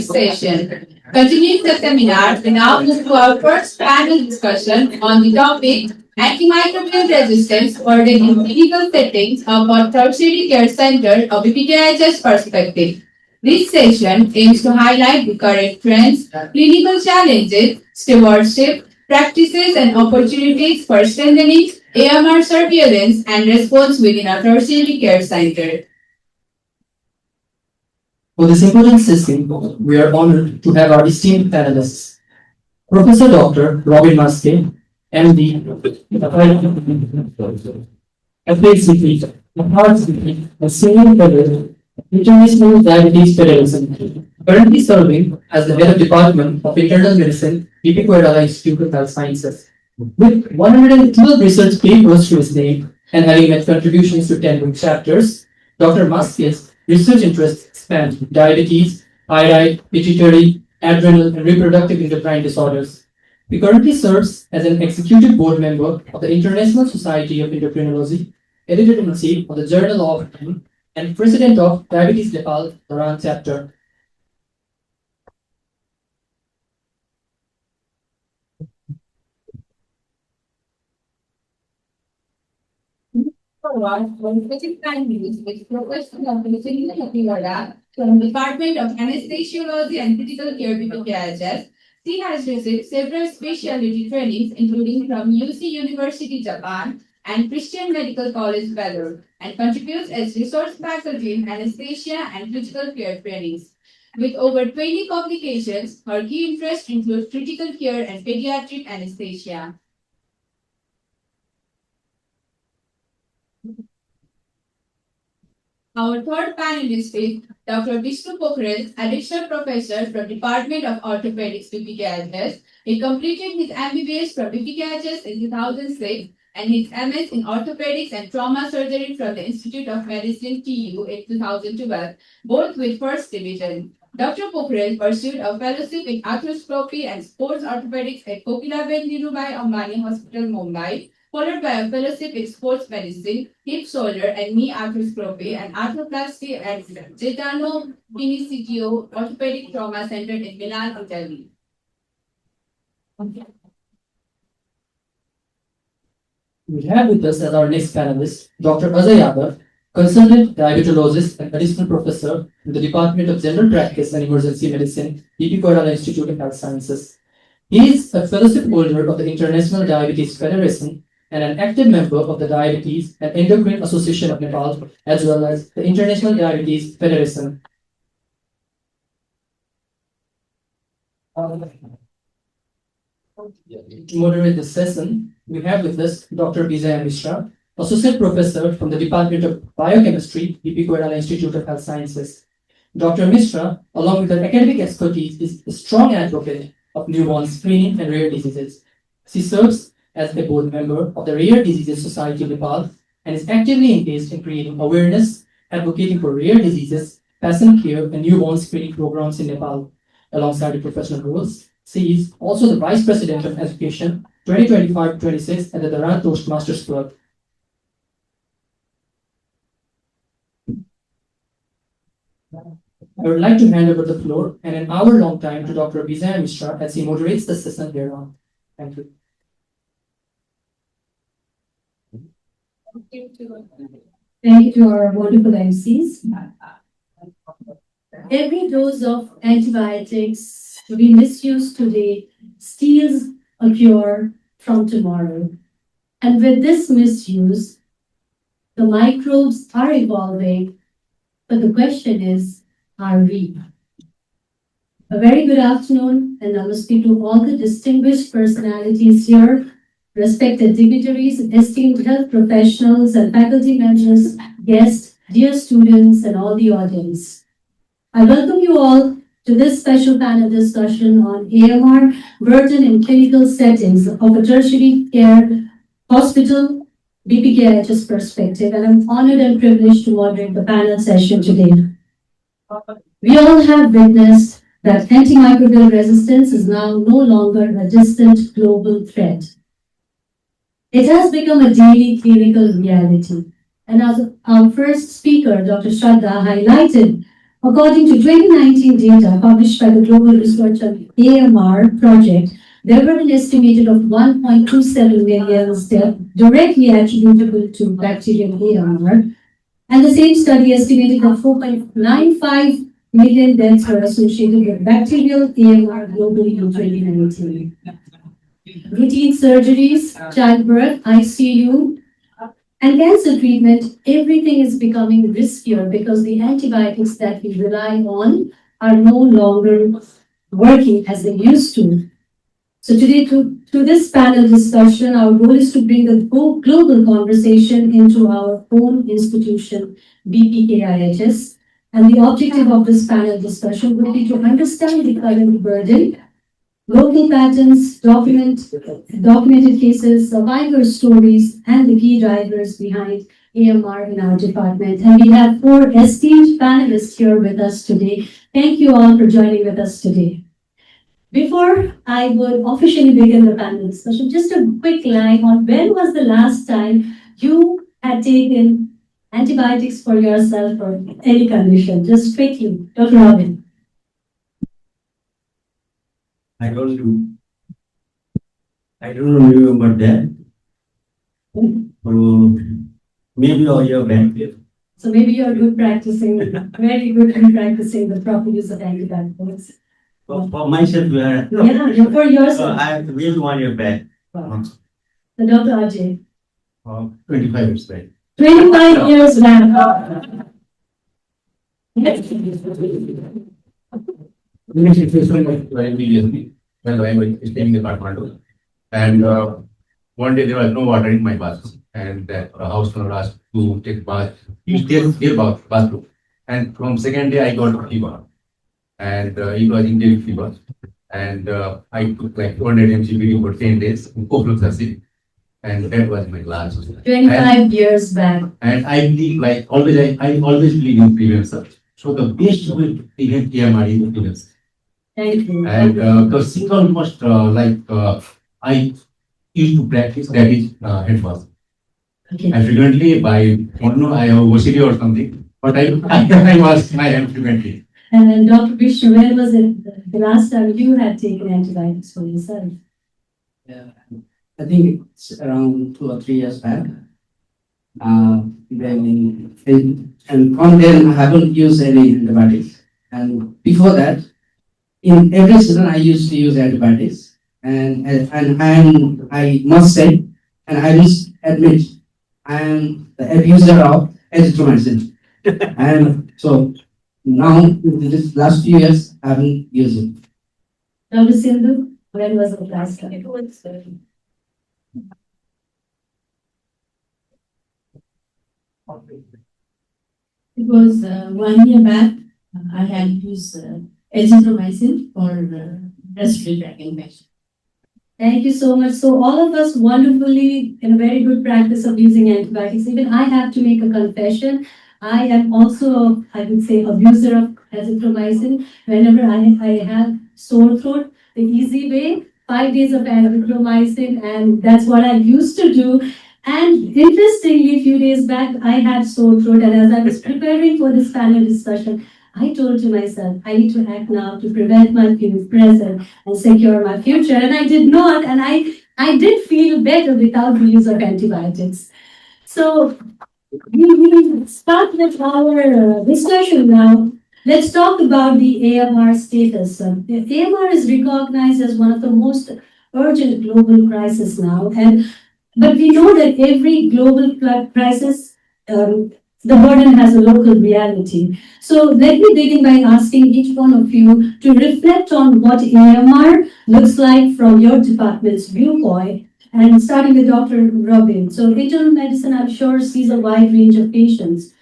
Session. Continuing the seminar, we now move to our first panel discussion on the topic antimicrobial resistance burden in clinical settings of a tertiary care center of BPKIHS perspective. This session aims to highlight the current trends, clinical challenges, stewardship, practices and opportunities for strengthening AMR surveillance and response within a tertiary care center. For this important session, we are honored to have our esteemed panelists, Professor Dr. Robin Maske, MD, FACP, and Senior Fellow, International Diabetes Federation, currently serving as the Head of Department of Internal Medicine, BPKIHS Institute of Health Sciences. With 112 research papers to his name and having made contributions to 10 book chapters, Dr. Maske's research interests span diabetes, thyroid, pituitary, adrenal, and reproductive endocrine disorders. He currently serves as an executive board member of the International Society of Endocrinology, editor-in-chief of the Journal of and president of Diabetes Nepal, Dharan chapter. With Professor Dr. from the Department of Anesthesiology and Critical Care BPKIHS. She has received several specialty trainings, including from UC University, Japan, and Christian Medical College, Bangalore, and contributes as resource faculty in anesthesia and critical care trainings. With over 20 publications, her key interests include critical care and pediatric anesthesia. Our third panelist is Dr. Vishnu Pokhrel, Additional Professor from Department of Orthopedics, BPKIHS. He completed his MBBS from BPKIHS in 2006 and his MS in Orthopedics and Trauma Surgery from the Institute of Medicine, TU, in 2012, both with First Division. Dr. Pokhrel pursued a fellowship in arthroscopy and sports orthopedics at Kokilaben Dhirubhai Ambani Hospital, Mumbai, followed by a fellowship in sports medicine, hip, shoulder, and knee arthroscopy and arthroplasty at Gaetano Pinicchio Orthopedic Trauma Center in Milan, Italy. We have with us as our next panelist, Dr. Ajay Yadav, consultant diabetologist and additional professor in the Department of General Practice and Emergency Medicine, BPKIHS Institute of Health Sciences. He is a fellowship holder of the International Diabetes Federation and an active member of the Diabetes and Endocrine Association of Nepal, as well as the International Diabetes Federation. To moderate this session, we have with us Dr. Vijaya Mishra, Associate Professor from the Department of Biochemistry, BPKIHS Institute of Health Sciences. Dr. Mishra, along with her academic expertise, is a strong advocate of newborn screening and rare diseases. She serves as a board member of the Rare Diseases Society of Nepal and is actively engaged in creating awareness, advocating for rare diseases, patient care, and newborn screening programs in Nepal. Alongside her professional roles, she is also the Vice President of Education 2025-26 at the Dharan Toastmasters Club. I would like to hand over the floor and an hour-long time to Dr. Vijaya Mishra as he moderates the session hereon. Thank you. Thank you to our wonderful MCs. Every dose of antibiotics to be misused today steals a cure from tomorrow. And with this misuse, the microbes are evolving, but the question is, are we? A very good afternoon, and namaste to all the distinguished personalities here, respected dignitaries, esteemed health professionals and faculty members, guests, dear students, and all the audience. I welcome you all to this special panel discussion on AMR burden in clinical settings of a tertiary care hospital BPKIHS perspective, and I'm honored and privileged to moderate the panel session today. We all have witnessed that antimicrobial resistance is now no longer a distant global threat. It has become a daily clinical reality. And as our first speaker, Dr. Shraddha, highlighted According to 2019 data published by the Global Research on AMR project, there were an estimated of 1.27 million deaths directly attributable to bacterial AMR, and the same study estimated that 4.95 million deaths were associated with bacterial AMR globally in 2019. Routine surgeries, childbirth, ICU, and cancer treatment, everything is becoming riskier because the antibiotics that we rely on are no longer working as they used to. So today, to this panel discussion, our goal is to bring the global conversation into our own institution, BPKIHS. And the objective of this panel discussion would be to understand the current burden, local patterns, documented cases, survivor stories, and the key drivers behind AMR in our department. And we have 4 esteemed panelists here with us today. Thank you all for joining with us today. Before I would officially begin the panel discussion, just a quick line on when was the last time you had taken antibiotics for yourself or any condition? Just quickly, Dr. Robin. I don't remember that. Maybe a year back. So maybe you're good practicing, very good in practicing the proper use of antibiotics. For myself, Yeah, for yourself. I maybe 1 year back. The Dr. Ajay. 25 years back. 25 years back. Very previously when I was staying in Kathmandu, and one day there was no water in my bathroom, and that house owner asked to take bath. He take their bathroom, and from second day I got fever, and it was endemic fever, and I took like 200 mg for 10 days, ofloxacin, and that was my last. 25 years back. And I believe, like always, I always believe in prevention. So the best way to prevent AMR is prevention. Thank you. And the single most I used to practice that is head first. Okay. And frequently I don't know, I have OCD or something, but I was my hand frequently. And then Dr. Vishnu, when was it the last time you had taken antibiotics for yourself? Yeah, I think it's around 2 or 3 years back. And from then I haven't used any antibiotics. And before that, in every season I used to use antibiotics. And I must say, and I must admit, I am the abuser of azithromycin. And so now, in this last few years, I haven't used it. Dr. Sindhu, when was the last time? It was 1 year back. I had used azithromycin for respiratory tract infection. Thank you so much. So all of us wonderfully in a very good practice of using antibiotics. Even I have to make a confession. I am also, I would say, abuser of azithromycin. Whenever I have sore throat, the easy way, 5 days of azithromycin, and that's what I used to do. And interestingly, a few days back, I had sore throat, and as I was preparing for this panel discussion, I told to myself, I need to act now to prevent my present and secure my future. And I did not, and I did feel better without the use of antibiotics. So we will start with our discussion now. Let's talk about the AMR status. The AMR is recognized as one of the most urgent global crises now, but we know that every global crisis, the burden has a local reality. So let me begin by asking each one of you to reflect on what AMR looks like from your department's viewpoint, and starting with Dr. Robin. So internal medicine, I'm sure, sees a wide range of patients.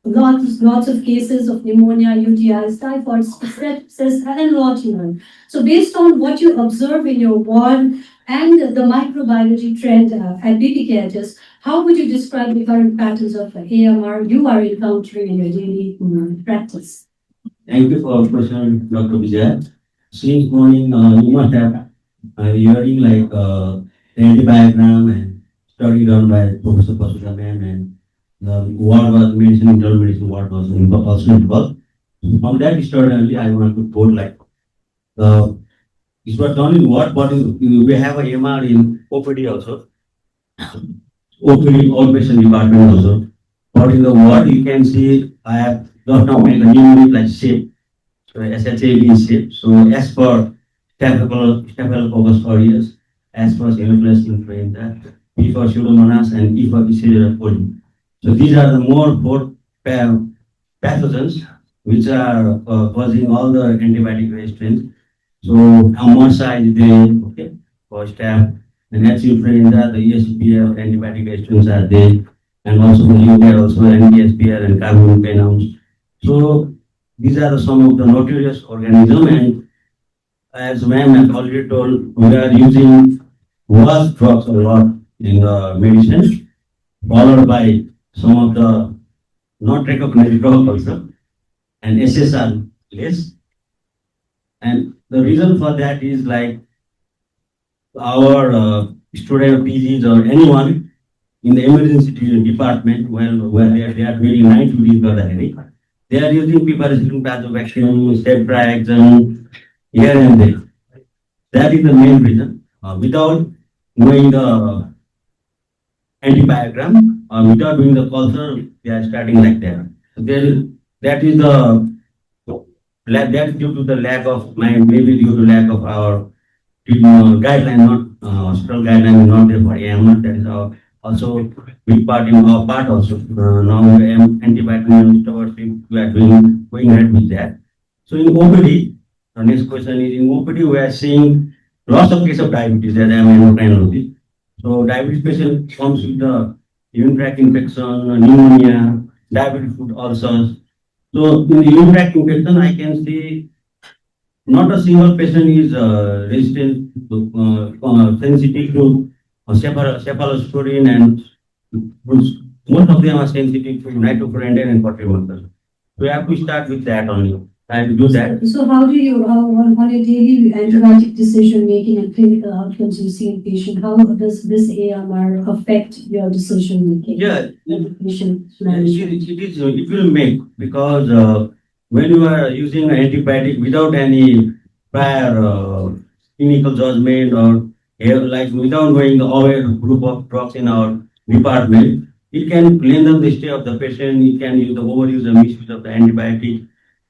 Lots of cases of pneumonia, UTIs, typhoid, sepsis, and a lot more. So based on what you observe in your ward and the microbiology trend at BPKIHS, how would you describe the current patterns of AMR you are encountering in your daily practice? Thank you for the question, Dr. Vijay. Since morning, you must have hearing like the antidiagram and study done by Professor Pasutaman, and what was mentioned in internal medicine, what was also involved. From that story only, I want to quote like, uh, it was done in what body, we have a AMR in OPD also, OPD outpatient department also. But in the ward, you can see, I have just now made a new unit like shape, so SHAB shape. So as per Staphylococcus aureus, as per Haemophilus influenza, P for Pseudomonas, and E for Escherichia coli. So these are the more four pathogens which are causing all the antibiotic resistance. So Amorsa is there, okay, for staph, and H influenza, the ESBL antibiotic resistance are there, and also the UVR also NDSBL and carbapenems. So these are some of the notorious organisms, and as ma'am has already told, we are using was drugs a lot in the medicine, followed by some of the not recognized drugs also, and SSR less. And the reason for that is like our student PGs or anyone in the emergency department, well, where they are doing night duties for the headache, they are using piperacillin, tazobactam, ceftriaxone here and there. That is the main reason. Without knowing the antibiogram or without doing the culture, they are starting like that. So that is the that is due to the lack of maybe due to lack of our guideline, not hospital guideline, not there for AMR. That is our also big part in our part also. Now antibiotic towards we are doing going ahead with that. So in OPD, the next question is in OPD we are seeing lots of cases of diabetes as I am endocrinologist. So diabetes patient comes with the urinary tract infection, pneumonia, diabetic foot ulcers. So in the urinary tract infection, I can see not a single patient is resistant, sensitive to cephalosporin, and most of them are sensitive to nitrofurantoin and perturbators. So we have to start with that only. I will do that. So how do you, on your daily antibiotic decision making and clinical outcomes you see in patient, how does this AMR affect your decision making? Yeah, Patient management? it will make because when you are using antibiotic without any prior clinical judgment or like without knowing the aware group of drugs in our department, it can lengthen the stay of the patient. It can use the overuse and misuse of the antibiotic,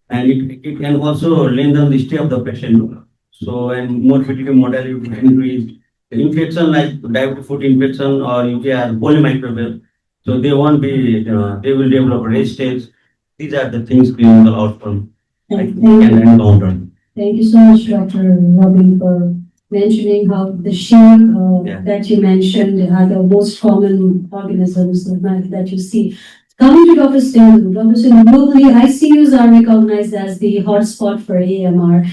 and it can also lengthen the stay of the patient. So, and morbidity mortality will increase. The infection like diabetic foot infection or if they are polymicrobial, so they won't be, they will develop resistance. These are the things clinical outcome I can encounter. Thank you so much, Dr. Robin, for mentioning how the sheep that you mentioned are the most common organisms that you see. Coming to Dr. Singh, globally, ICUs are recognized as the hotspot for AMR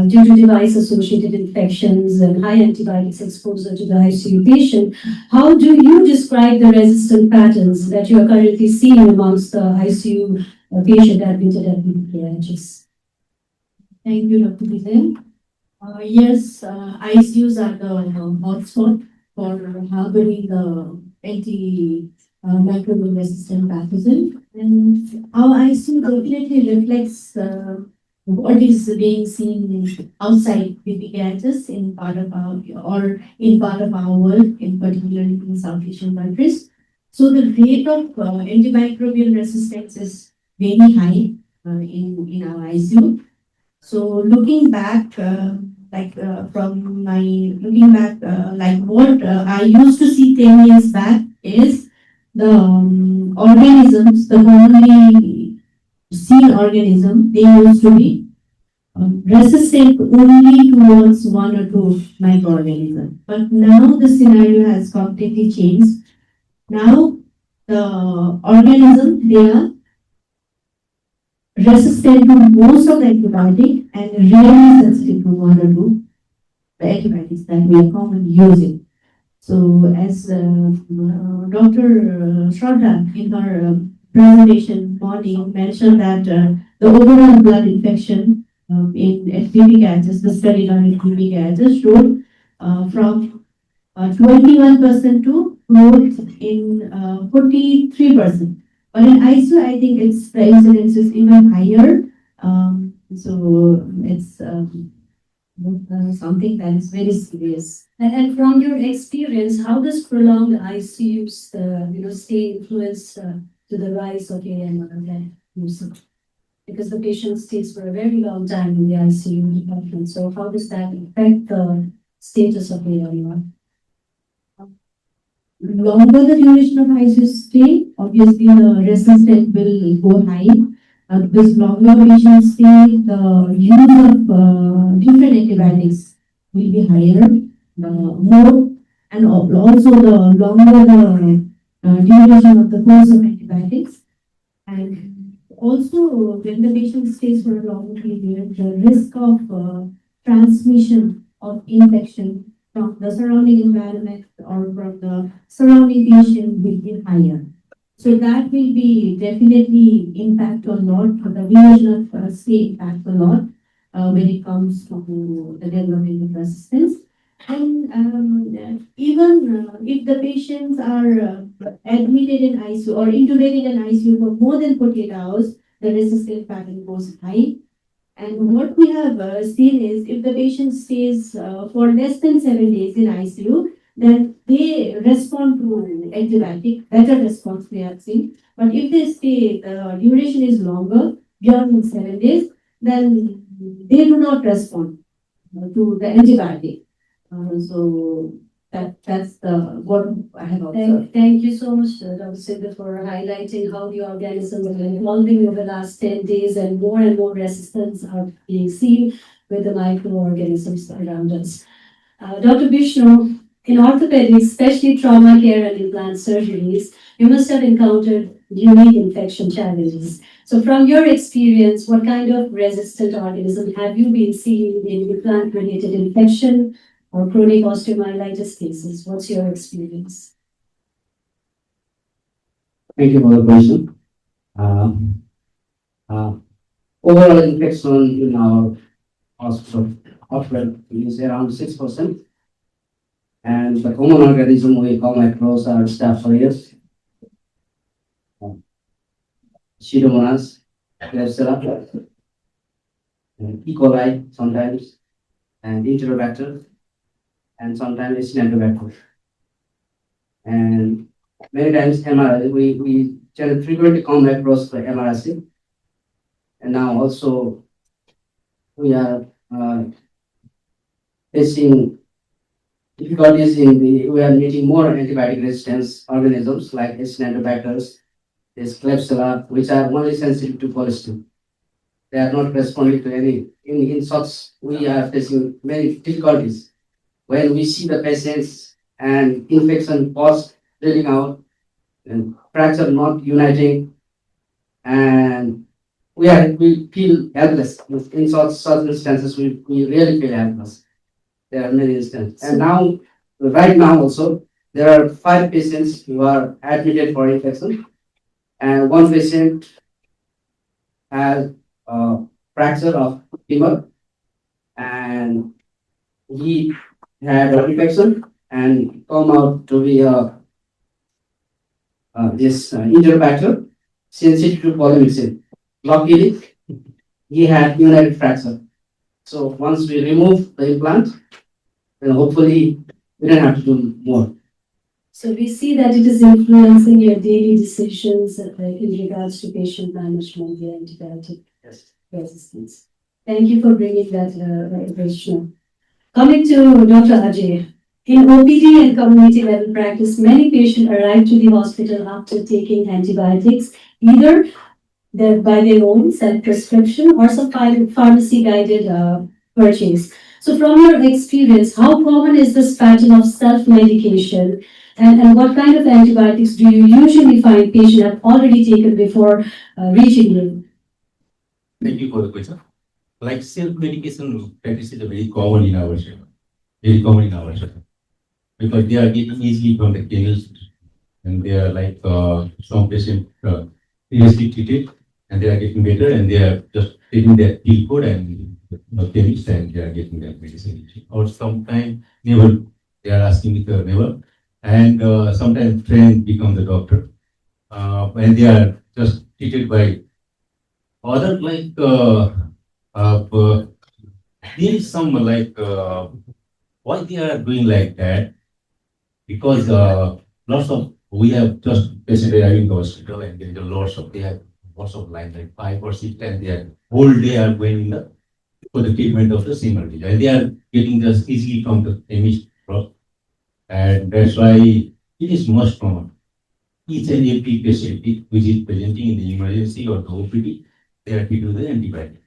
due to device-associated infections and high antibiotics exposure to the ICU patient. How do you describe the resistant patterns that you are currently seeing amongst the ICU patient admitted at BPKIHS? Thank you, Dr. Vijay. Yes, ICUs are the hotspot for harboring the antimicrobial resistant pathogen. And our ICU definitely reflects what is being seen outside BPKIHS in part of our world, in particularly in South Asian countries. So the rate of antimicrobial resistance is very high in our ICU. So looking back, like what I used to see 10 years back is the organisms, the commonly seen organism, they used to be resistant only towards one or two microorganisms. But now the scenario has completely changed. Now the organism, they are resistant to most of the antibiotic and really sensitive to one or two the antibiotics that we are commonly using. So as Dr. Shraddha in her presentation morning mentioned that the overall blood infection in BPKIHS, the study done in BPKIHS showed from 21% to growth in 43%. But in ICU, I think the incidence is even higher. So it's something that is very serious. And from your experience, how does prolonged ICU's stay influence to the rise of AMR usage? Because the patient stays for a very long time in the ICU department. So how does that affect the status of AMR? Longer the duration of ICU stay, obviously the resistance will go high. Because longer patient stay, the use of different antibiotics will be higher, more, and also the longer the duration of the course of antibiotics. And also, when the patient stays for a long period, the risk of transmission of infection from the surrounding environment or from the surrounding patient will be higher. So that will be definitely impact a lot. The duration of stay impacts a lot when it comes to the development of resistance. And even if the patients are admitted in ICU or intubated in ICU for more than 48 hours, the resistance pattern goes high. And what we have seen is if the patient stays for less than 7 days in ICU, then they respond to antibiotic, better response we have seen. But if they stay, the duration is longer, beyond 7 days, then they do not respond to the antibiotic. So that's what I have observed. Thank you so much, Dr. Sidhu, for highlighting how the organisms are evolving over the last 10 days and more resistance are being seen with the microorganisms around us. Dr. Vishnu, in orthopedics, especially trauma care and implant surgeries, you must have encountered unique infection challenges. So from your experience, what kind of resistant organism have you been seeing in implant-related infection or chronic osteomyelitis cases? What's your experience? Thank you for the question. Overall infection in our hospital is around 6%. And the common organism we come across are staph aureus, Pseudomonas, Klebsiella, and E. coli sometimes, and Enterobacter, and sometimes Acinetobacter. And many times MR, we frequently come across the MRSA. And now also we are facing difficulties we are meeting more antibiotic resistance organisms like Acinetobacters, this Klebsiella, which are only sensitive to cholesterol. They are not responding to any. In such, we are facing many difficulties when we see the patients and infection post bleeding out and fracture not uniting, and we feel helpless. In such instances, we really feel helpless. There are many instances. And now, right now also, there are 5 patients who are admitted for infection, and 1 patient has a fracture of femur, and he had an infection and come out to be this Enterobacter sensitive to polymyxin. Luckily, he had united fracture. So once we remove the implant, then hopefully we don't have to do more. So we see that it is influencing your daily decisions in regards to patient management, the antibiotic resistance. Thank you for bringing that information. Coming to Dr. Ajay. In OPD and community level practice, many patients arrive to the hospital after taking antibiotics, either by their own self-prescription or some pharmacy-guided purchase. So from your experience, how common is this pattern of self-medication, and what kind of antibiotics do you usually find patients have already taken before reaching you? Thank you for the question. Like self-medication practice is very common in our sector. Very common in our sector. Because they are getting easily from the chemist, and they are like some patients previously treated, and they are getting better, and they are just taking their pill code and chemist, and they are getting that medicine. Or sometimes neighbor, they are asking with the neighbor, and sometimes friend become the doctor, and they are just treated by other there is some why they are doing like that? Because lots of we have just patient arriving in the hospital and there is a lots of they have lots of lines like 5 or 6 and they are whole day are going in the for the treatment of the same disease and they are getting just easily from the chemist drug and that's why it is much common. Each and every patient which is presenting in the emergency or the OPD, they are treated with the antibiotic.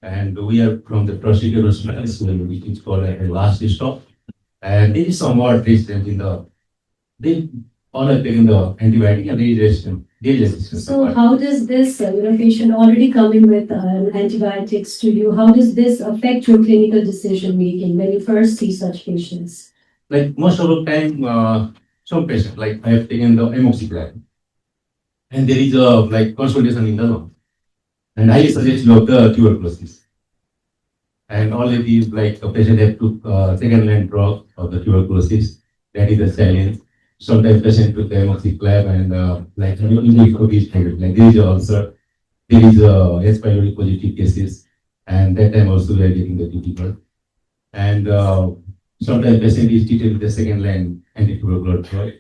And we are from the Tertiary hospital, which is called a last stop. And it is somewhat resistant in the they all are taking the antibiotic and they resistant. They resistant. So how does this, patient already coming with antibiotics to you, how does this affect your clinical decision making when you first see such patients? Like most of the time, some patients, like I have taken the amoxicillin, and there is a like consultation in the lung, and I suggest you of the tuberculosis. And all it is like a patient have to second line drug of the tuberculosis. That is the challenge. Sometimes patient took the amoxicillin and like like there is also there is a H. pylori positive cases, and that time also we are getting the difficult. And sometimes patient is treated with the second line antitubercular drug,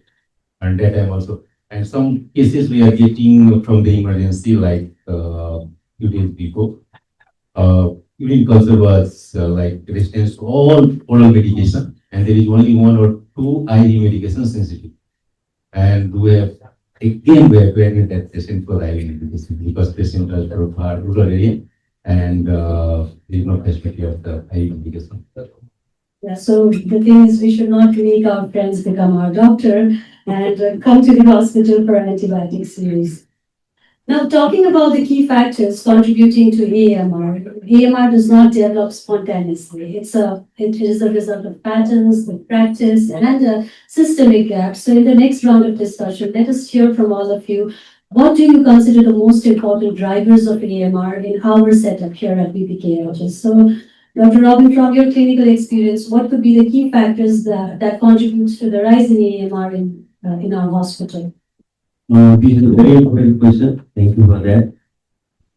and that time also. And some cases we are getting from the emergency like few days before. Urine culture was like resistance to all oral medication, and there is only 1 or 2 IV medication sensitive. And we have again we have to admit that patient for IV medication because patient are from rural area and there is no facility of the IV medication. Yeah, so the thing is, we should not make our friends become our doctor and come to the hospital for antibiotics use. Now, talking about the key factors contributing to AMR, AMR does not develop spontaneously. It is a result of patterns, the practice, and a systemic gap. So, in the next round of discussion, let us hear from all of you. What do you consider the most important drivers of AMR in our setup here at BPKIHS? So, Dr. Robin, from your clinical experience, what could be the key factors that contributes to the rise in AMR in our hospital? This is a very important question. Thank you for that.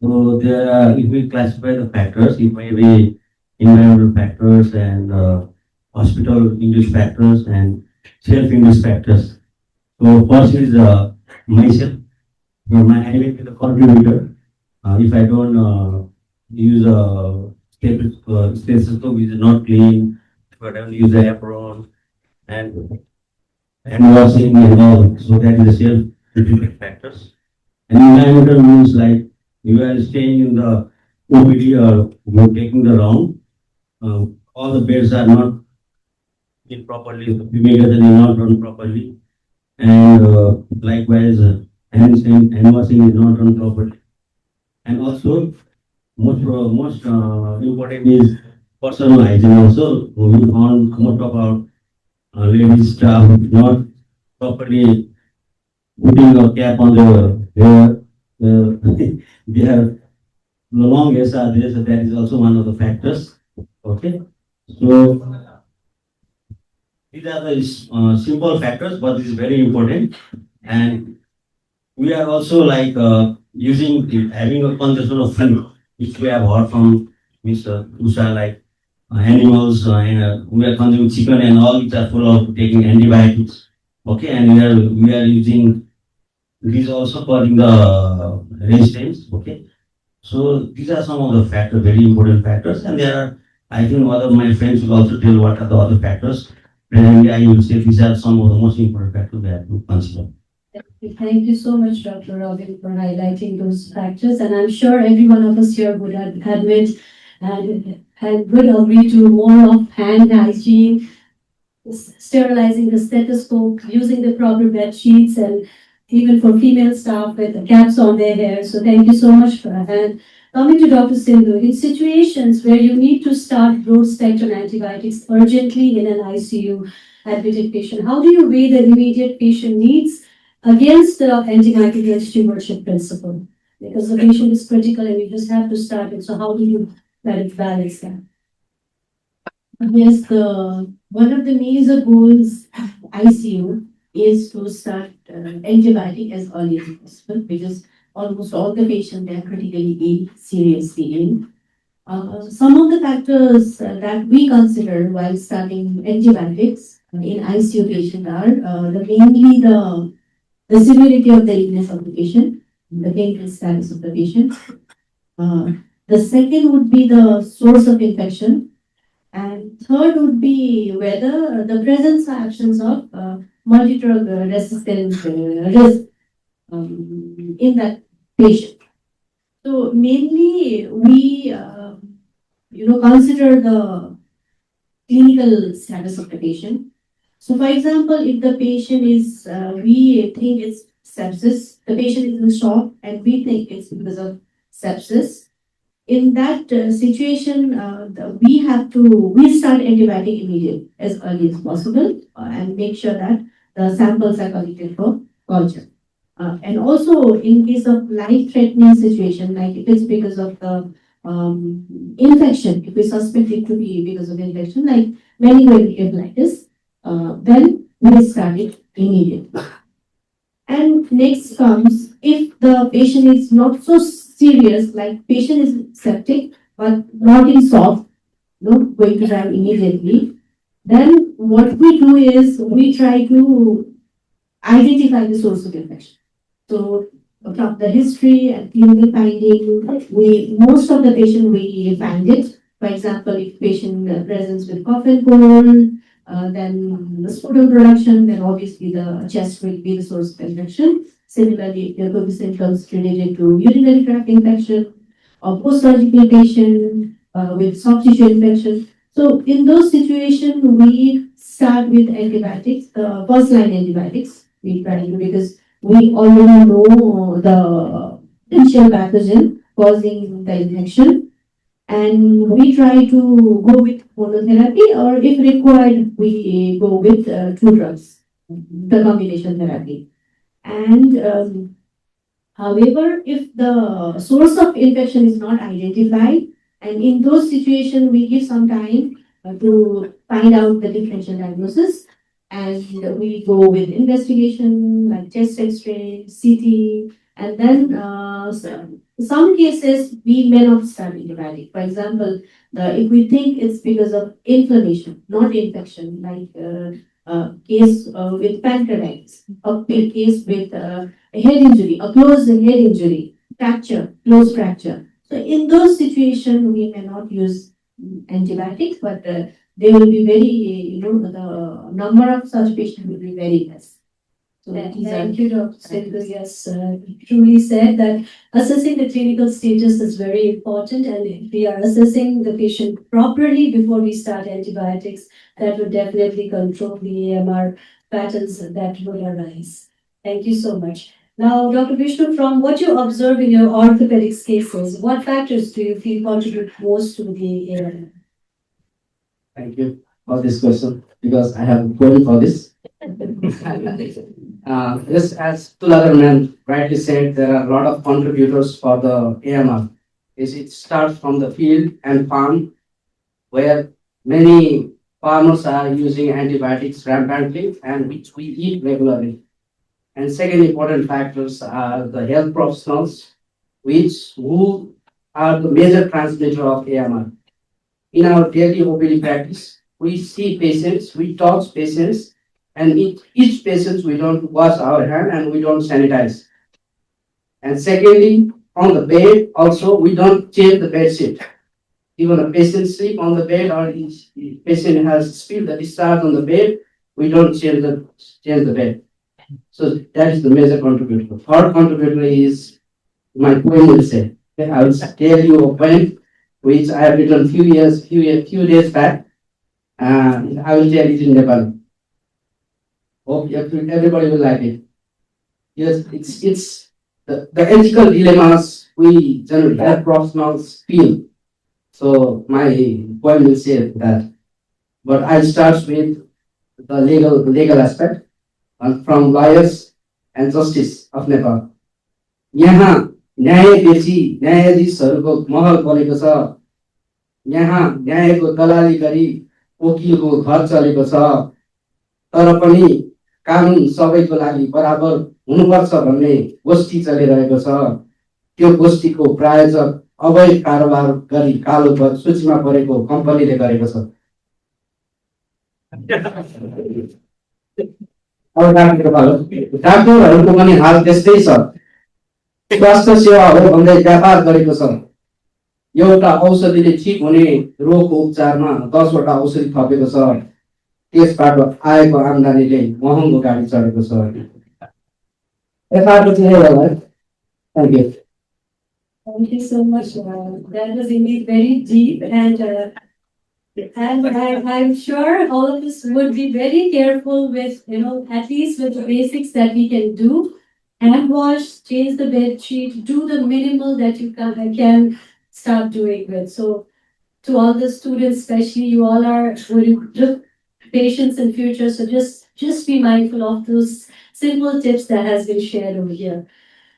So there are, if we classify the factors, it may be environmental factors and hospital-induced factors and self-induced factors. So first is myself. I will be the contributor. If I don't use a stethoscope, which is not clean, if I don't use the apron and washing and all, so that is the self-induced factors. And environmental means like you are staying in the OPD or you're taking the round, all the beds are not in properly, the fumigation is not done properly, and likewise, hand washing is not done properly. And also, most important is personal hygiene also. We found most of our ladies staff not properly putting a cap on the hair. They have long hairs are there, so that is also one of the factors. Okay, so these are the simple factors, but this is very important. And we are also like having a consumption of food, which we have heard from Mr. Usha, like animals, and we are consuming chicken and all, which are full of taking antibiotics. Okay, and we are using these also causing the resistance. Okay, so these are some of the factors, very important factors, and there are, I think, other my friends will also tell what are the other factors. And I will say these are some of the most important factors we have to consider. Thank you so much, Dr. Robin, for highlighting those factors. And I'm sure every one of us here would admit and would agree to more of hand hygiene, sterilizing the stethoscope, using the proper bed sheets, and even for female staff with the caps on their hair. So thank you so much for that. And coming to Dr. Sindhu, in situations where you need to start broad spectrum antibiotics urgently in an ICU admitted patient, how do you weigh the immediate patient needs against the antibiotic stewardship principle? Because the patient is critical and you just have to start it. So how do you balance that? Yes, one of the major goals of ICU is to start antibiotic as early as possible, because almost all the patients they are critically ill, seriously ill. Some of the factors that we consider while starting antibiotics in ICU patient are mainly the severity of the illness of the patient, the clinical status of the patient. Uh, the second would be the source of infection, and third would be whether the presence or absence of multi-drug resistant risk in that patient. So mainly we consider the clinical status of the patient. So for example, if the patient is, we think it's sepsis, the patient is in shock and we think it's because of sepsis. In that situation, we start antibiotic immediately as early as possible and make sure that the samples are collected for culture. And also in case of life-threatening situation, like if it's because of the infection, if we suspect it to be because of infection, like meningoencephalitis, then we start it immediately. And next comes if the patient is not so serious, like patient is septic but not in soft, going to die immediately, then what we do is we try to identify the source of infection. So from the history and clinical finding, most of the patient we find it. For example, if patient presents with cough and cold, then the sputum production, then obviously the chest will be the source of infection. Similarly, if there could be symptoms related to urinary tract infection or post-surgical patient with soft tissue infection. So in those situations, we start with antibiotics, first line antibiotics. We try to because we already know the potential pathogen causing the infection, and we try to go with monotherapy, or if required, we go with two drugs, the combination therapy. And however, if the source of infection is not identified, and in those situations, we give some time to find out the differential diagnosis, and we go with investigation like chest X-ray, CT, and then some cases we may not start antibiotic. For example, if we think it's because of inflammation, not infection, like a case with pancreatitis, a case with a head injury, a closed head injury, fracture, closed fracture. So in those situations, we may not use antibiotics, but they will be very, the number of such patients will be very less. So Thank you, Dr. Sindhu. Yes, truly said that assessing the clinical status is very important, and if we are assessing the patient properly before we start antibiotics, that would definitely control the AMR patterns that would arise. Thank you so much. Now, Dr. Vishnu, from what you observe in your orthopedics cases, what factors do you feel contribute most to the AMR? Thank you for this question because I have going for this. Yes, as Tulagarman rightly said, there are a lot of contributors for the AMR. It starts from the field and farm, where many farmers are using antibiotics rampantly and which we eat regularly. And second important factors are the health professionals, who are the major transmitter of AMR. In our daily OPD practice, we see patients, we talk to patients, and in each patient we don't wash our hand and we don't sanitize. And secondly, on the bed also we don't change the bed sheet. Even a patient sleep on the bed or patient has spilled the discharge on the bed, we don't change the bed. So that is the major contributor. Third contributor is my poem will say. I will tell you a poem which I have written few days back. I will tell it in Nepali. Hope everybody will like it. Yes, it's the ethical dilemmas we generally have professionals feel. So my poem will say that. But I'll start with the legal aspect from lawyers and justice of Nepal. यहाँ न्यायपेशी न्यायाधीशहरूको महल बनेको छ। यहाँ न्यायको दलाली गरी वकिलको घर चलेको छ। तर पनि कानुन सबैको लागि बराबर हुनुपर्छ भन्ने गोष्ठी चलिरहेको छ। त्यो गोष्ठीको प्रायोजक अवैध कारोबार गरी कालो सूचीमा परेको कम्पनीले गरेको छ। अब डाक्टरहरूको पनि हाल त्यस्तै छ। स्वास्थ्य सेवा हो भन्दै व्यापार गरेको छ। एउटा औषधिले ठिक हुने रोगको उपचारमा 10वटा औषधि थपेको छ। त्यसबाट आएको आम्दानीले महँगो गाडी चढेको छ। यथार्थ चाहिँ होला। Thank you. Thank you so much. That was indeed very deep, and I'm sure all of us would be very careful with, at least with the basics that we can do. Hand wash, change the bed sheet, do the minimal that you can start doing with. So to all the students, especially, you all are patients in future. So just be mindful of those simple tips that has been shared over here.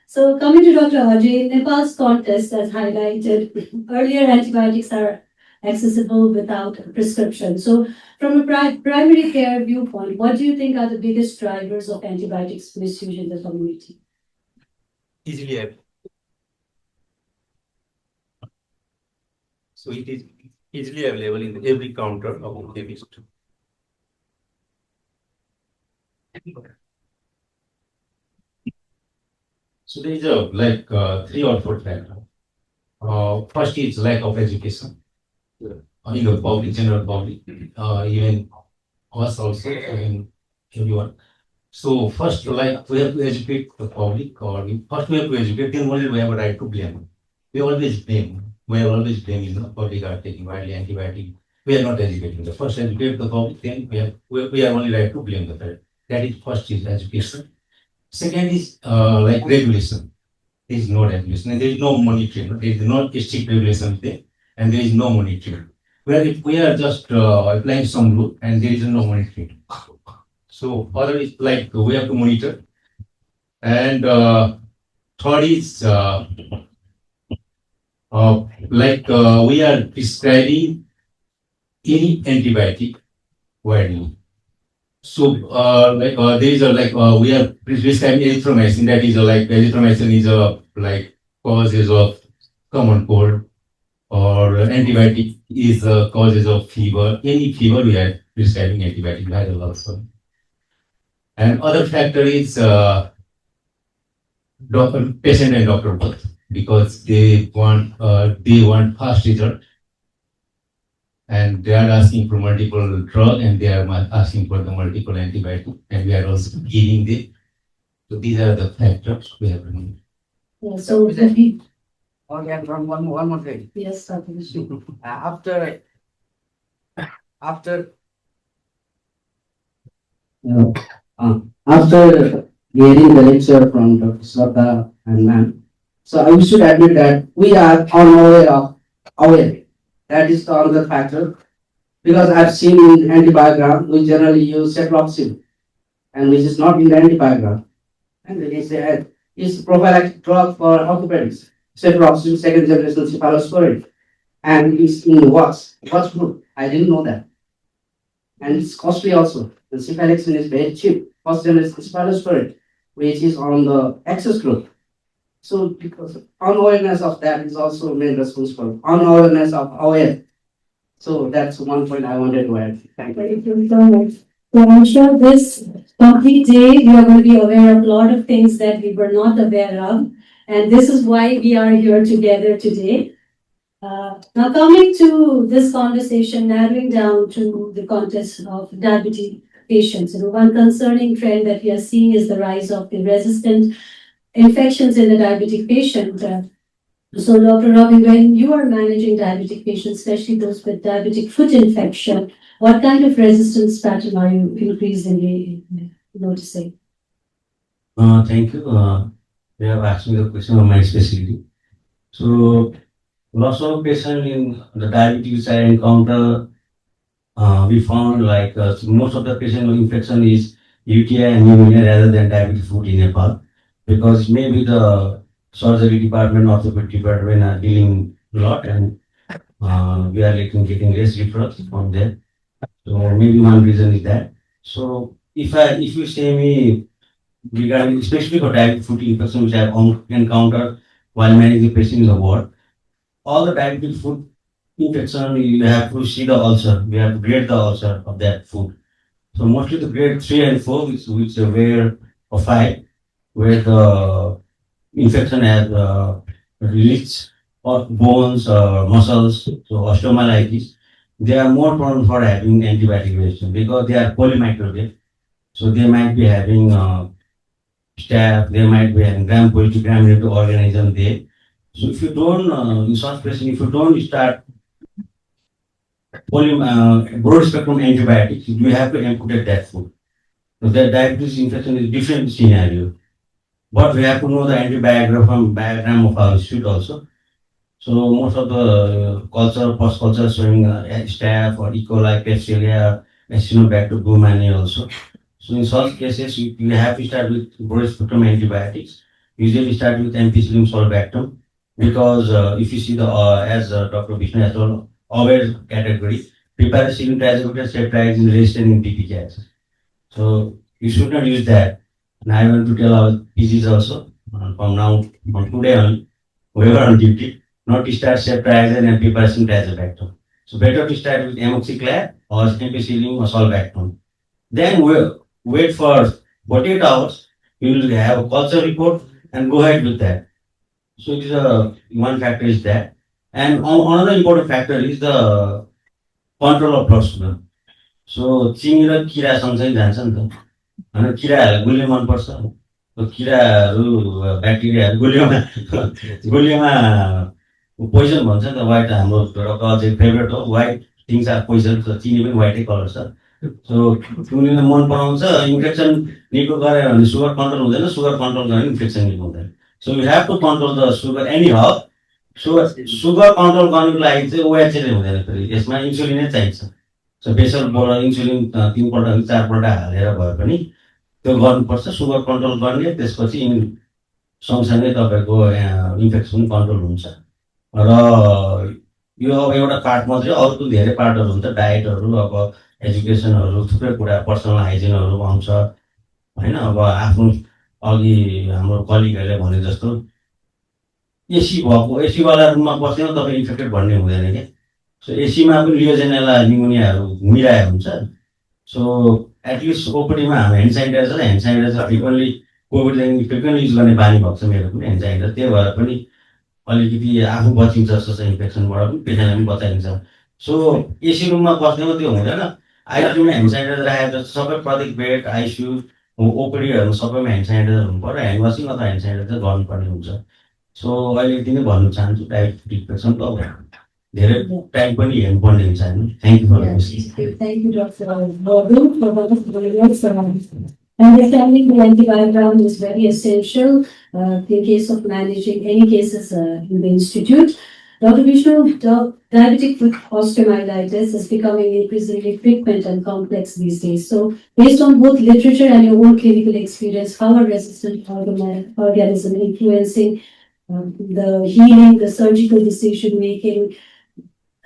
So coming to Dr. Ajay, Nepal's contest has highlighted earlier antibiotics are accessible without a prescription. So from a primary care viewpoint, what do you think are the biggest drivers of antibiotics misuse in the community? Easily available. So it is easily available in every counter of a chemist. So there is three or four factors. First is lack of education in the public, general public, even us also, and everyone. So first, we have to educate the public, or first we have to educate, then only we have a right to blame. We always blame. We are always blaming the public are taking widely antibiotic. We are not educating. The first educate the public, then we are only right to blame the third. That is first is education. Second is regulation. There is no regulation, and there is no monitoring. There is no strict regulation there, and there is no monitoring. Where if we are just applying some rule and there is no monitoring. So other is like we have to monitor, and third is we are prescribing any antibiotic widely. So there is we are prescribing erythromycin. That is erythromycin is causes of common cold, or antibiotic is causes of fever. Any fever we are prescribing antibiotic viral also. And other factor is patient and doctor both, because they want fast result, and they are asking for multiple drug, and they are asking for the multiple antibiotic, and we are also giving them. So these are the factors we have to know. Yeah, so Okay, one more thing. yes, Dr. Vishnu. After hearing the lecture from Dr. Shraddha and ma'am, so I should admit that we are aware. That is the other factor, because I've seen in antibiogram we generally use cephaloxime, and which is not in the antibiogram, and it is prophylactic drug for orthopedics. Cephaloxime, second generation cephalosporin, and it's in what's group. I didn't know that, and it's costly also. The cephaloxime is very cheap. First generation cephalosporin, which is on the access group. So because unawareness of that is also main responsible. Unawareness of aware. So that's one point I wanted to add. Thank you. Thank you so much. So I'm sure this complete day we are going to be aware of a lot of things that we were not aware of, and this is why we are here together today. Now coming to this conversation, narrowing down to the context of diabetic patients. One concerning trend that we are seeing is the rise of the resistant infections in the diabetic patient. So Dr. Ravi, when you are managing diabetic patients, especially those with diabetic foot infection, what kind of resistance pattern are you increasingly noticing? Thank you. You have asked me the question on my specialty. So lots of patients in the diabetes I encounter, we found most of the patient infection is UTI and pneumonia rather than diabetic foot in Nepal, because maybe the surgery department, orthopedic department are dealing a lot, and we are getting less referrals from there. So maybe one reason is that. So if you say me regarding especially for diabetic foot infection which I have encountered while managing the patient in the ward, all the diabetic food infection you have to see the ulcer. We have to grade the ulcer of that food. So mostly the grade 3 and 4, which are where or 5, where the infection has reached or bones or muscles, so osteomyelitis, they are more prone for having antibiotic resistance because they are polymicrobial. So they might be having staph, they might be having gram-positive, gram-negative organism there. So if you don't, in such patient, if you don't start broad spectrum antibiotics, you have to amputate that food. So that diabetes infection is different scenario. But we have to know the diagram of our institute also. So most of the culture, post culture showing staph or E. coli, Klebsiella, Acinetobacter baumannii also. So in such cases, you have to start with broad spectrum antibiotics. Usually start with ampicillin sulbactam because if you see the as Dr. Vishnu has told, aware category, piperacillin trazobacter ceftriaxone resistant in BPKIHS. So you should not use that. And I want to tell our PGs also from now, from today on, whoever on duty, not to start ceftriaxone and piperacillin trazobactam. So better to start with amoxicillin or ampicillin or sulbactam. Then wait for 48 hours. You will have a culture report and go ahead with that. So it is one factor is that. And another important factor is the control of blood sugar. So चिनी र किरा सँगसँगै जान्छ नि त होइन किराहरूलाई गुलियो मनपर्छ किराहरू ब्याक्टेरियाहरू गुलियोमा Poisson भन्छ नि त व्हाइट हाम्रो एउटा अझै फेभरेट हो व्हाइट थिङ्स आर पोइजन चिनी पनि व्हाइटै कलर छ सो उनीहरूले मन पराउँछ इन्फेक्सन निको गऱ्यो भने सुगर कन्ट्रोल हुँदैन सुगर कन्ट्रोल गऱ्यो भने इन्फेक्सन निको हुँदैन so you have to control the sugar anyhow sugar control गर्नुको लागि चाहिँ ओएचएले हुँदैन फेरि यसमा इन्सुलिनै चाहिन्छ सो प्रेसरबाट इन्सुलिन 3 पल्ट 4 पल्ट हालेर भए पनि त्यो गर्नुपर्छ सुगर कन्ट्रोल गर्ने त्यसपछि सँगसँगै तपाईँको इन्फेक्सन कन्ट्रोल हुन्छ र यो अब एउटा पार्ट मात्रै अरू धेरै पार्टहरू हुन्छ डायटहरू अब एजुकेसनहरू थुप्रै कुरा पर्सनल हाइजिनहरू आउँछ होइन अब आफ्नो अघि हाम्रो कलिगहरूले भने जस्तो एसी भएको एसीवाला रुममा बस्दैन तपाईँ इन्फेक्टेड भन्ने हुँदैन क्या सो एसीमा पनि लियोजेनेला निमोनियाहरू घुमिरहेको हुन्छ सो एटलिस्ट ओपिडीमा हाम्रो ह्यान्ड सेनिटाइजर फ्रिक्वेन्टली कोभिडदेखि फ्रिक्वेन्टली युज गर्ने बानी भएको छ मेरो पनि ह्यान्ड सेनिटाइजर त्यही भएर पनि अलिकति आफू बचिन्छ जस्तो छ इन्फेक्सनबाट पनि पेसेन्टलाई पनि बचाइन्छ सो एसी रुममा बस्नेमा त्यो हुँदैन आइसियुमा ह्यान्ड सेनिटाइजर राखेको सबै प्रत्येक बेड आइसियु ओपिडीहरू सबैमा ह्यान्ड सेनिटाइजर हुनु पर्यो ह्यान्ड वासिङ अथवा ह्यान्ड सेनिटाइजर गर्नुपर्ने हुन्छ सो अहिले यति नै भन्न चाहन्छु डायबिटिक इन्फेक्सन त धेरै टाइम पनि हेर्नुपर्ने हुन्छ होइन thank you for Thank you, Dr. Bodu, for that. Understanding the antibiogram is very essential in case of managing any cases in the institute. Dr. Vishnu, diabetic foot osteomyelitis is becoming increasingly frequent and complex these days. So, based on both literature and your own clinical experience, how are resistant organisms influencing the healing, the surgical decision making,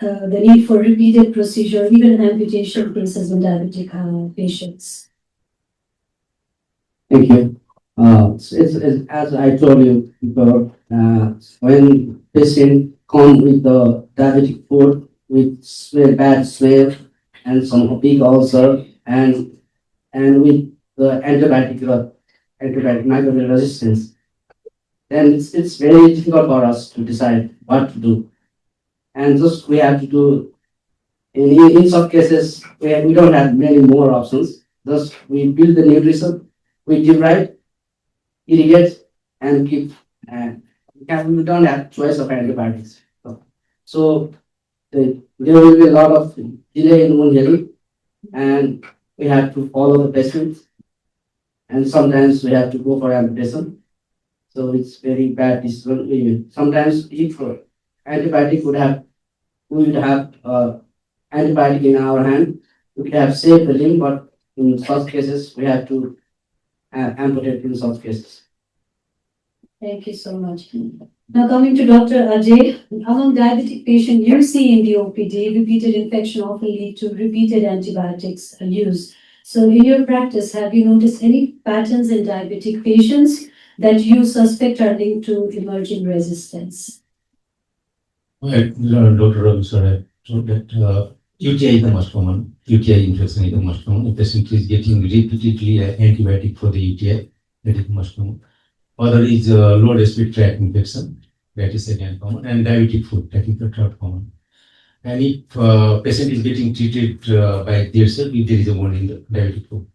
the need for repeated procedure, even amputation cases in diabetic patients? Thank you. It's as I told you before, when patient come with the diabetic foot with bad smell and some big ulcer and with the antibiotic microbial resistance, then it's very difficult for us to decide what to do. And just we have to do in some cases we don't have many more options. Just we build the nutrition, we debride, irrigate, and keep. We don't have choice of antibiotics. So there will be a lot of delay in wound healing, and we have to follow the patient. And sometimes we have to go for amputation. So it's very bad decision. Sometimes if antibiotic we would have antibiotic in our hand, we could have saved the limb, but in such cases we have to amputate in such cases. Thank you so much. Now coming to Dr. Ajay, among diabetic patients you see in the OPD, repeated infection often lead to repeated antibiotics use. So in your practice, have you noticed any patterns in diabetic patients that you suspect are linked to emerging resistance? Right, Dr. Ravi, sir, so that UTI is the most common. UTI infection is the most common. The patient is getting repeatedly antibiotic for the UTI. That is the most common. Other is lower respiratory tract infection. That is second common. And diabetic foot. That is the third common. And if patient is getting treated by themselves, if there is a one in the diabetic foot.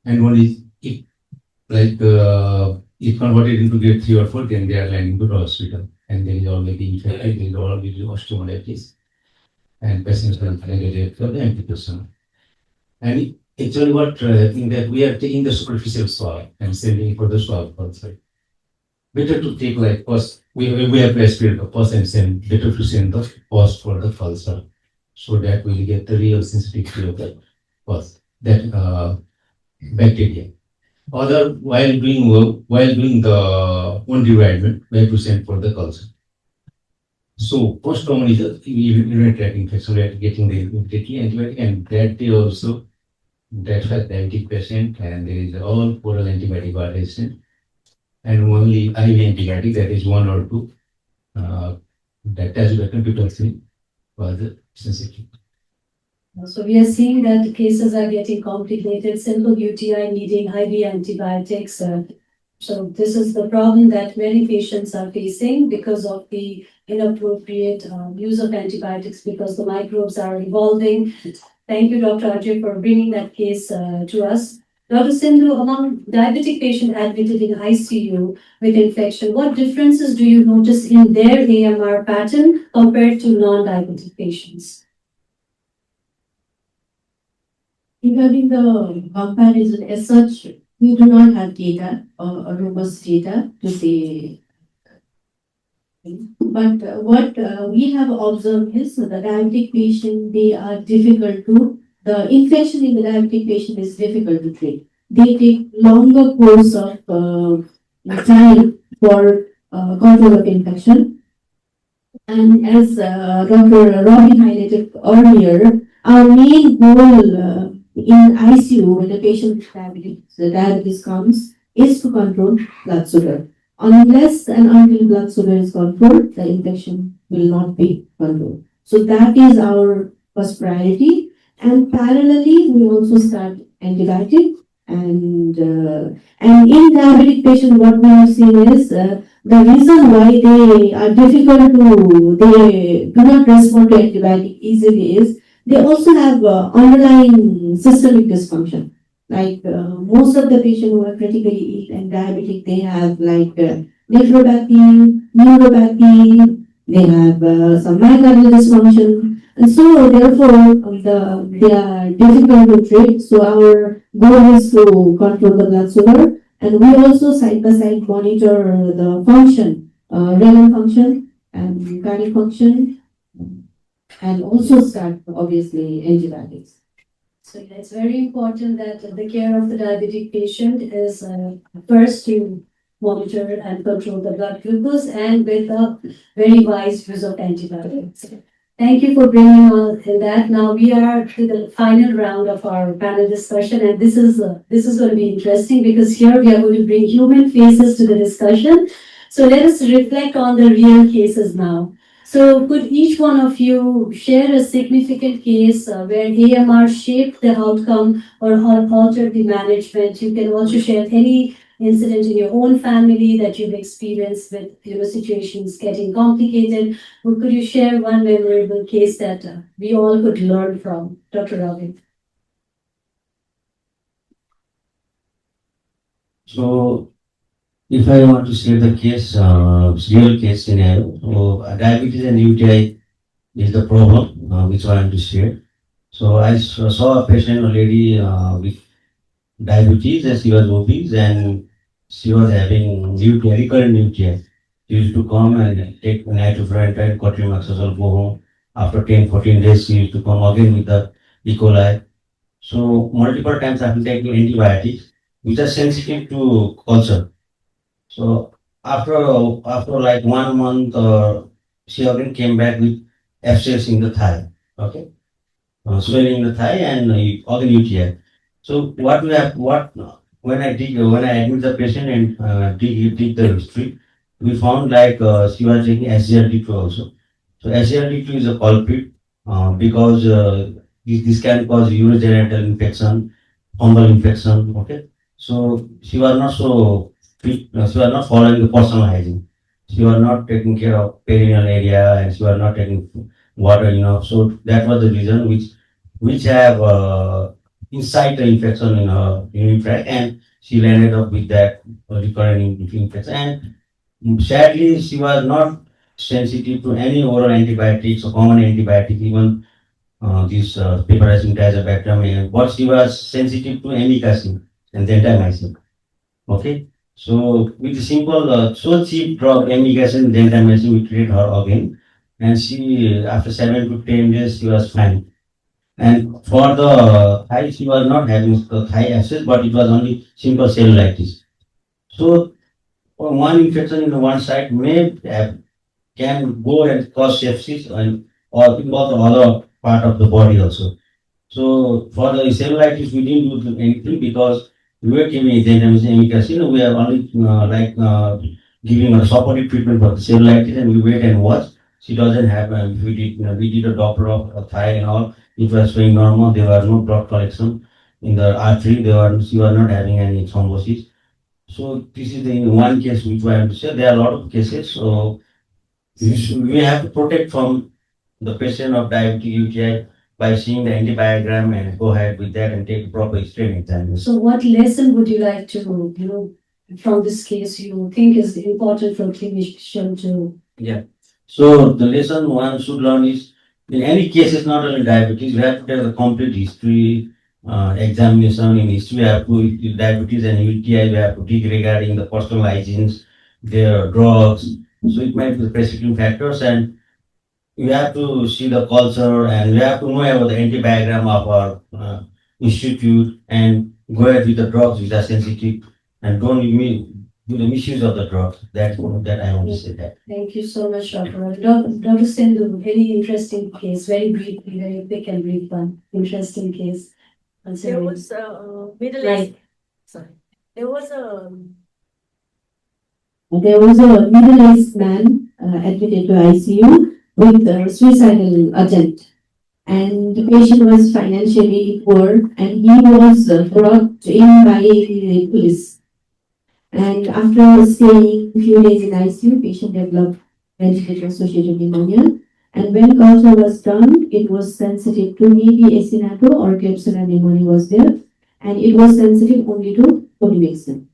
And one is if like if converted into grade 3 or 4, then they are landing to the hospital. And there is already infected, there is already osteomyelitis. And patients are candidate for the amputation. And actually what happening that we are taking the superficial swab and sending for the swab also. Better to take like first, we have to aspirate the pus and send, better to send the pus for the ulcer. So that we will get the real sensitivity of the pus, that bacteria. Other, while doing the wound debridement, we have to send for the culture. So most common is the urinary tract infection. We are getting the immediately antibiotic, and that day also that has diabetic patient, and there is all oral antibiotic are resistant, and only IV antibiotic, that is one or two. That has been people see was sensitive. So we are seeing that the cases are getting complicated, simple UTI needing IV antibiotics. So this is the problem that many patients are facing because of the inappropriate use of antibiotics, because the microbes are evolving. Thank you, Dr. Ajay, for bringing that case to us. Dr. Sindhu, among diabetic patients admitted in ICU with infection, what differences do you notice in their AMR pattern compared to non-diabetic patients? Regarding the comparison as such, we do not have data or robust data to say. But what we have observed is the diabetic patient, they are difficult to, the infection in the diabetic patient is difficult to treat. They take longer course of time for control of infection. And as Dr. Robbie highlighted earlier, our main goal in ICU when the patient with diabetes comes is to control blood sugar. Unless and until blood sugar is controlled, the infection will not be controlled. So that is our first priority. And parallelly, we also start antibiotic. And in diabetic patient, what we have seen is the reason why they are difficult to, they do not respond to antibiotic easily is they also have underlying systemic dysfunction. Like most of the patients who are critically ill and diabetic, they have like nephropathy, neuropathy, they have some myocardial dysfunction. And so therefore, they are difficult to treat. So our goal is to control the blood sugar. And we also side by side monitor the function, renal function and cardiac function, and also start obviously antibiotics. So it's very important that the care of the diabetic patient is first to monitor and control the blood glucose and with a very wise use of antibiotics. Thank you for bringing on in that. Now we are to the final round of our panel discussion, and this is going to be interesting because here we are going to bring human faces to the discussion. So let us reflect on the real cases now. So could each one of you share a significant case where AMR shaped the outcome or altered the management? You can also share any incident in your own family that you've experienced with situations getting complicated. Or could you share one memorable case that we all could learn from? Dr. Ravi. So, if I want to share the case, real case scenario, so diabetes and UTI is the problem which I want to share. So I saw a patient, a lady with diabetes, and she was obese, and she was having UTI, recurrent UTI. She used to come and take nitrofurantoin, cotrimoxazole, go home. After 10-14 days, she used to come again with the E. coli. So multiple times after taking antibiotics, which are sensitive to culture. So after like 1 month, she again came back with abscess in the thigh. Okay, swelling in the thigh and again UTI. So what we have, when I admit the patient and dig the history, we found like she was taking SGLT2 also. So SGLT2 is a culprit because this can cause urogenital infection, fungal infection. Okay, so she was not so fit. She was not following the personal hygiene. She was not taking care of perineal area, and she was not taking water enough. So that was the reason which have incite the infection in her urinary tract, and she landed up with that recurrent infection. And sadly, she was not sensitive to any oral antibiotics or common antibiotics, even this piperazine tazobactam, but she was sensitive to amikacin and gentamicin. Okay, so with the simple, so cheap drug amikacin, gentamicin, we treated her again, and she after 7 to 10 days she was fine. And for the thigh, she was not having the thigh abscess, but it was only simple cellulitis. So one infection in the one side may have, can go and cause sepsis and or involve the other part of the body also. So for the cellulitis, we didn't do anything because we were giving gentamicin, amikacin. We are only giving a supportive treatment for the cellulitis, and we wait and watch. She doesn't have. We did a Doppler of thigh and all. It was showing normal. There was no blood collection in the artery. She was not having any thrombosis. So this is the one case which I have to say. There are a lot of cases. So we have to protect from the patient of diabetic UTI by seeing the antibiogram and go ahead with that and take proper history examination. So what lesson would you like to, from this case you think is important for clinician to? Yeah. So the lesson one should learn is in any case, it's not only diabetes, we have to take a complete history examination. In history, we have to, with diabetes and UTI, we have to dig regarding the personal hygienes, their drugs. So it might be the precipitating factors, and we have to see the culture, and we have to know about the antibiogram of our institute and go ahead with the drugs which are sensitive and don't do the misuse of the drugs. That I want to say that. Thank you so much, Dr. Dr. Sindhu, very interesting case, very briefly, very quick and brief one. Interesting case. There was a Middle East. Sorry. There was a Middle East man admitted to ICU with a suicidal attempt, and the patient was financially poor, and he was brought in by police. And after staying a few days in ICU, patient developed ventilator-associated pneumonia. And when culture was done, it was sensitive to maybe acinato or Klebsiella pneumoniae was there, and it was sensitive only to polymyxin.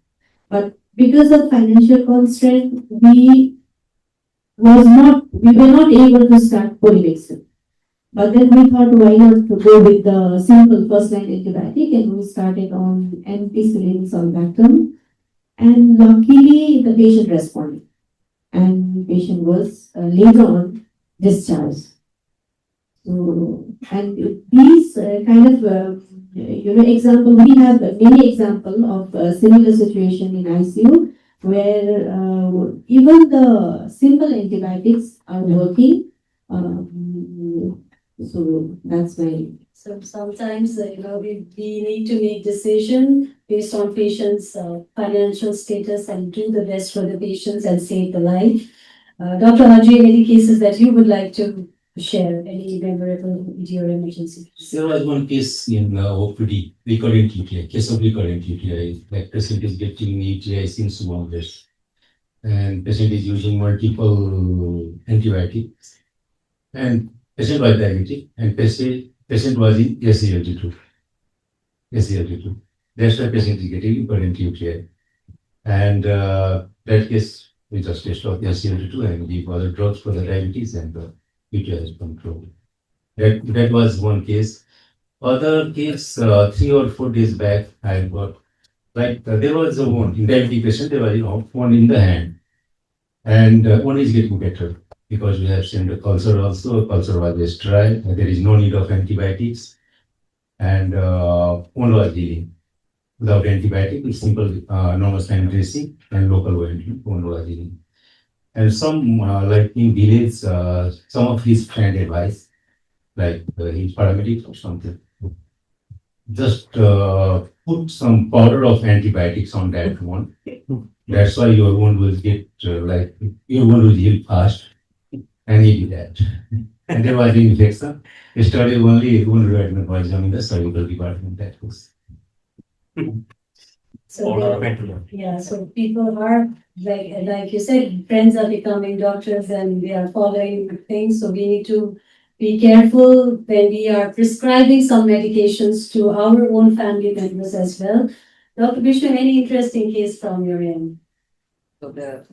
But because of financial constraint, we were not able to start polymyxin. But then we thought, why not to go with the simple first-line antibiotic, and we started on ampicillin sulbactam. And luckily, the patient responded, and the patient was later on discharged. So, and these kind of example, we have many example of similar situation in ICU where even the simple antibiotics are working. So that's why. So sometimes, we need to make decision based on patient's financial status and do the best for the patients and save the life. Dr. Ajay, any cases that you would like to share, any memorable ED or emergency? There was one case in OPD, recurrent UTI, case of recurrent UTI, like patient is getting UTI since 1 year, and patient is using multiple antibiotics, and patient was diabetic, and patient was in SGLT2. SGLT2. That's why patient is getting recurrent UTI. And that case, we just stop SGLT2 and give other drugs for the diabetes, and the UTI is controlled. That was one case. Other case, 3 or 4 days back, I got, like, there was a wound in diabetic patient, there was one in the hand. And one is getting better because we have seen the culture also. Culture was just dry. There is no need of antibiotics. And one was healing. Without antibiotic, it's simple normal time dressing and local one was healing. And some, like in village, some of his friend advice, like his paramedics or something. just put some powder of antibiotics on that one. That's why your wound will get like your wound will heal fast, and he did that. And there was an infection. He studied only wound rheumatism in the surgical department. That was. So yeah, so people are like you said, friends are becoming doctors and they are following things. So we need to be careful when we are prescribing some medications to our own family members as well. Dr. Vishnu, any interesting case from your end? So there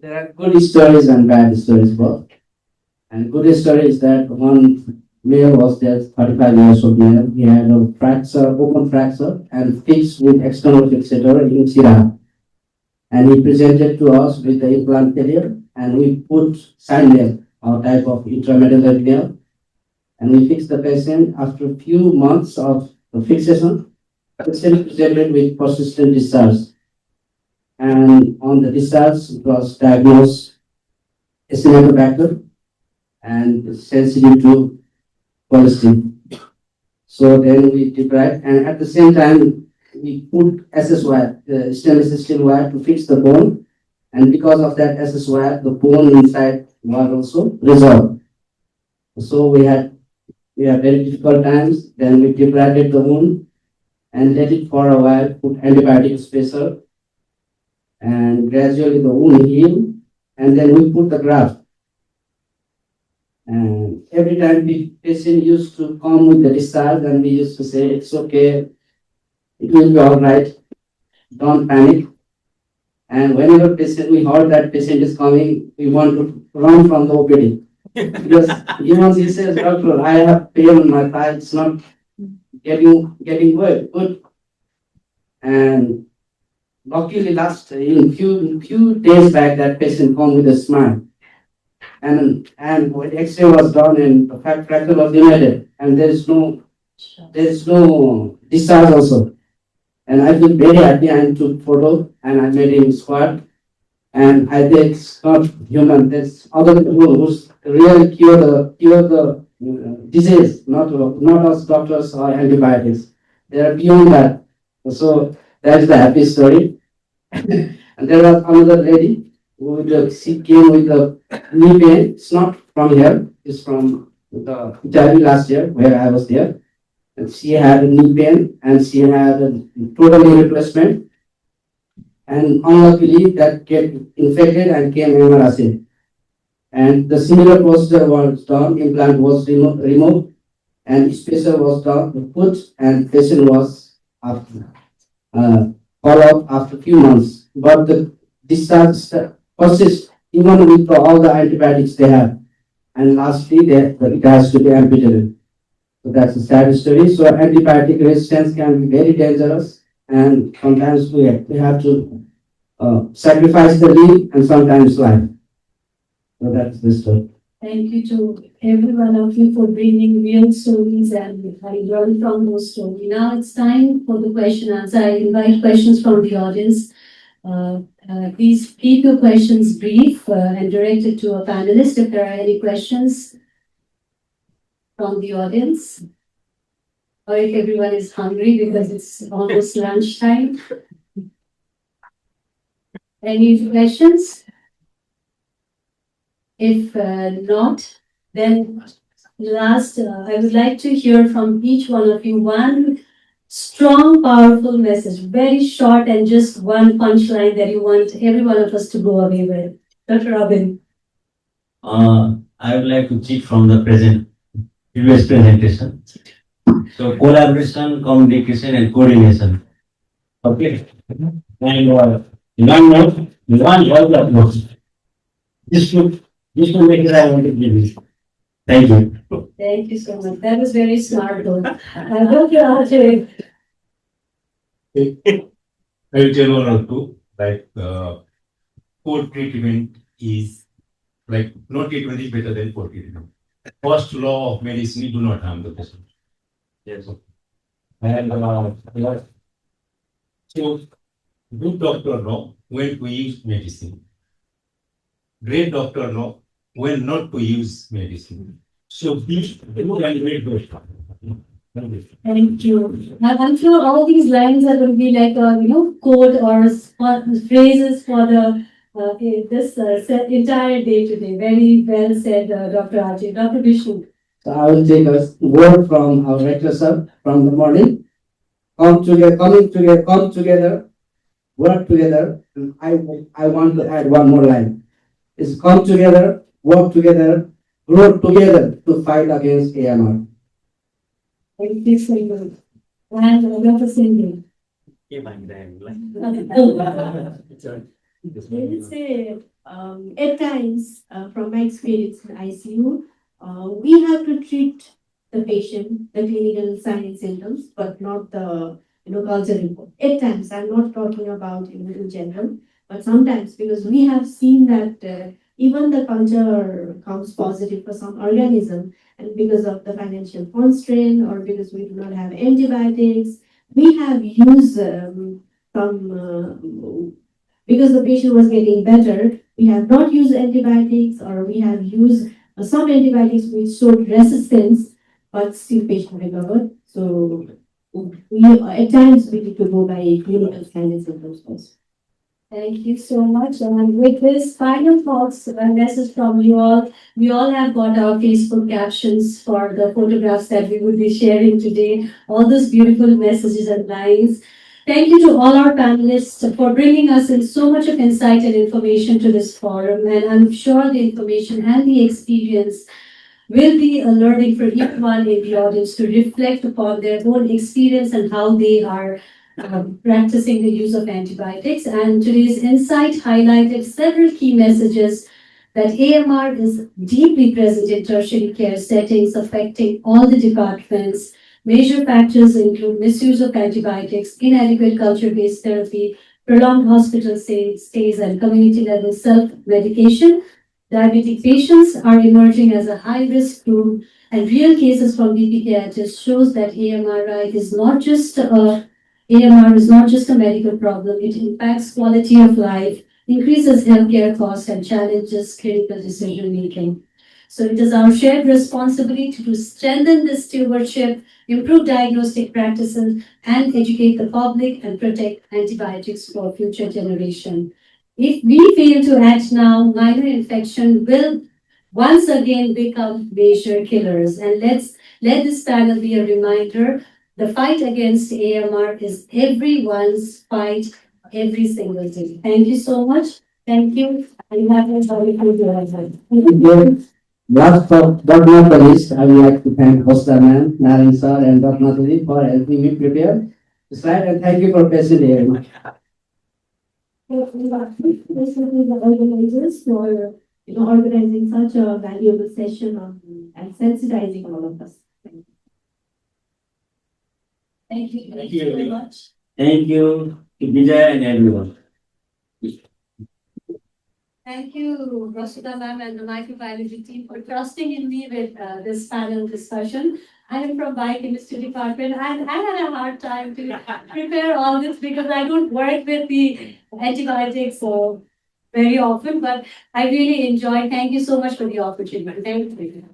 are good stories and bad stories both. And good story is that one male was there, 35 years old male. He had a fracture, open fracture, and fixed with external fixator in Sirah. And he presented to us with the implant failure, and we put side nail, our type of intramedullary nail, and we fixed the patient. After a few months of the fixation, the patient presented with persistent discharge. And on the discharge, it was diagnosed Acinetobacter and sensitive to cholesterol. So then we deprived, and at the same time, we put SS wire, the stainless steel wire to fix the bone. And because of that SS wire, the bone inside was also resolved. So we had very difficult times. Then we debrided the wound and let it for a while, put antibiotic spacer, and gradually the wound healed. And then we put the graft. And every time the patient used to come with the discharge, and we used to say, it's okay, it will be all right, don't panic. And whenever patient, we heard that patient is coming, we want to run from the OPD. Because he says, doctor, I have pain on my thigh, it's not getting good. And luckily in few days back, that patient come with a smile. And when X-ray was done and the fracture was dilated, and there is no discharge also. And I feel very happy. I took photo and I made him squat. And I think it's not human. There's other people who really cure the disease, not us doctors or antibiotics. They are beyond that. So that's the happy story. And there was another lady she came with a knee pain. It's not from here. It's from the Tertiary last year where I was there. And she had a knee pain and she had a total knee replacement. And unluckily that get infected and came AMR. And the similar procedure was done. Implant was removed and spacer was done, put, and patient was after follow up after a few months. But the discharge persist even with all the antibiotics they have. And lastly, it has to be amputated. So that's a sad story. So antibiotic resistance can be very dangerous, and sometimes we have to sacrifice the limb and sometimes life. So that's the story. Thank you to every one of you for bringing real stories, and I learned from those stories. Now it's time for the question answer. I invite questions from the audience. Please keep your questions brief and directed to a panelist if there are any questions from the audience. Or if everyone is hungry because it's almost lunchtime. Any questions? If not, then last, I would like to hear from each one of you one strong, powerful message, very short and just one punchline that you want every one of us to go away with. Dr. Robin. I would like to cheat from the previous presentation. So collaboration, communication, and coordination. Okay. And one word approach. This will make it I want to give you. Thank you. Thank you so much. That was very smart, though. Dr. Ajay. I will tell one or two, like poor treatment is like no treatment is better than poor treatment. First law of medicine, you do not harm the patient. Yes. And so good doctor know when to use medicine. Great doctor know when not to use medicine. So please, evaluate those. Thank you. I'm sure all these lines are going to be like a code or phrases for the this entire day today. Very well said, Dr. Ajay. Dr. Vishnu. So I will take a word from our rector sir from the morning. Come together, work together. And I want to add one more line. Is come together, work together, grow together to fight against AMR. Thank you so much. And Dr. Singh. I would say, at times, from my experience in ICU, we have to treat the patient, the clinical signs and symptoms, but not the culture report. At times, I'm not talking about in general, but sometimes because we have seen that even the culture comes positive for some organism, and because of the financial constraint or because we do not have antibiotics, we have used some. Because the patient was getting better, we have not used antibiotics or we have used some antibiotics which showed resistance, but still patient recovered. So we at times we need to go by clinical signs and symptoms also. Thank you so much. And with this final thoughts, a message from you all, we all have got our Facebook captions for the photographs that we will be sharing today, all those beautiful messages and lines. Thank you to all our panelists for bringing us in so much of insight and information to this forum. And I'm sure the information and the experience will be a learning for each one in the audience to reflect upon their own experience and how they are practicing the use of antibiotics. And today's insight highlighted several key messages that AMR is deeply present in tertiary care settings affecting all the departments. Major factors include misuse of antibiotics, inadequate culture-based therapy, prolonged hospital stays, and community-level self-medication. Diabetic patients are emerging as a high-risk group, and real cases from BPKIHS shows that AMR is not just a medical problem. It impacts quality of life, increases healthcare costs, and challenges clinical decision making. So it is our shared responsibility to strengthen this stewardship, improve diagnostic practices, and educate the public and protect antibiotics for future generation. If we fail to act now, minor infection will once again become major killers. And let this panel be a reminder, the fight against AMR is everyone's fight every single day. Thank you so much. Thank you. And have a wonderful day. Last but not the least, I would like to thank Hosta Ma'am, Naren Sir, and Dr. Natali for helping me prepare the slide, and thank you for patient hearing. This will be the organizers for organizing such a valuable session on and sensitizing all of us. Thank you. Thank you very much. Thank you to Vijay and everyone. Thank you, Rosita ma'am and the microbiology team for trusting in me with this panel discussion. I am from biochemistry department and I had a hard time to prepare all this because I don't work with the antibiotics so very often, but I really enjoyed. Thank you so much for the opportunity. Thank you.